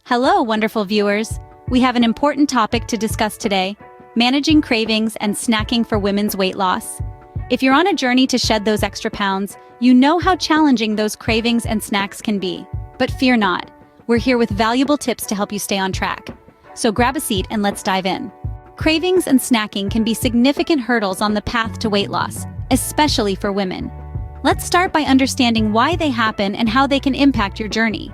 Hello, wonderful viewers. We have an important topic to discuss today: managing cravings and snacking for women's weight loss. If you're on a journey to shed those extra pounds, you know how challenging those cravings and snacks can be. But fear not, we're here with valuable tips to help you stay on track. So grab a seat and let's dive in. Cravings and snacking can be significant hurdles on the path to weight loss, especially for women. Let's start by understanding why they happen and how they can impact your journey.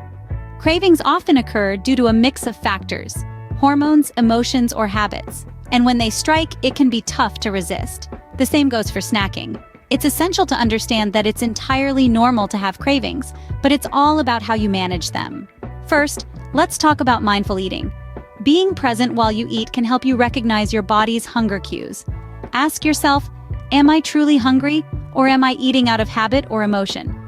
Cravings often occur due to a mix of factors: hormones, emotions, or habits. And when they strike, it can be tough to resist. The same goes for snacking. It's essential to understand that it's entirely normal to have cravings, but it's all about how you manage them. First, let's talk about mindful eating. Being present while you eat can help you recognize your body's hunger cues. Ask yourself, am I truly hungry, or am I eating out of habit or emotion?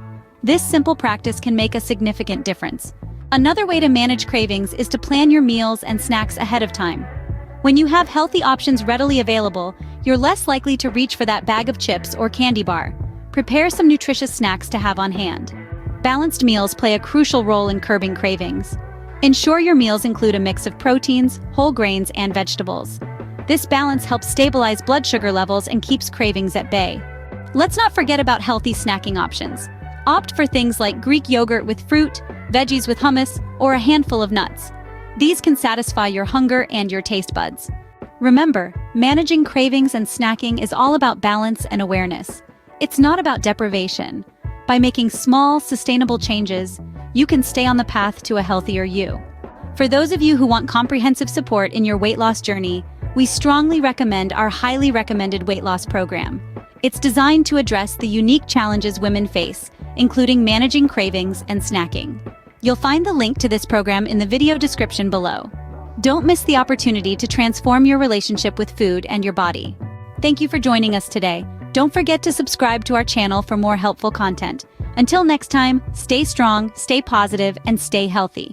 This simple practice can make a significant difference. Another way to manage cravings is to plan your meals and snacks ahead of time. When you have healthy options readily available, you're less likely to reach for that bag of chips or candy bar. Prepare some nutritious snacks to have on hand. Balanced meals play a crucial role in curbing cravings. Ensure your meals include a mix of proteins, whole grains, and vegetables. This balance helps stabilize blood sugar levels and keeps cravings at bay. Let's not forget about healthy snacking options. Opt for things like Greek yogurt with fruit, veggies with hummus, or a handful of nuts. These can satisfy your hunger and your taste buds. Remember, managing cravings and snacking is all about balance and awareness. It's not about deprivation. By making small, sustainable changes, you can stay on the path to a healthier you. For those of you who want comprehensive support in your weight loss journey, we strongly recommend our highly recommended weight loss program. It's designed to address the unique challenges women face, including managing cravings and snacking. You'll find the link to this program in the video description below. Don't miss the opportunity to transform your relationship with food and your body. Thank you for joining us today. Don't forget to subscribe to our channel for more helpful content. Until next time, stay strong, stay positive, and stay healthy.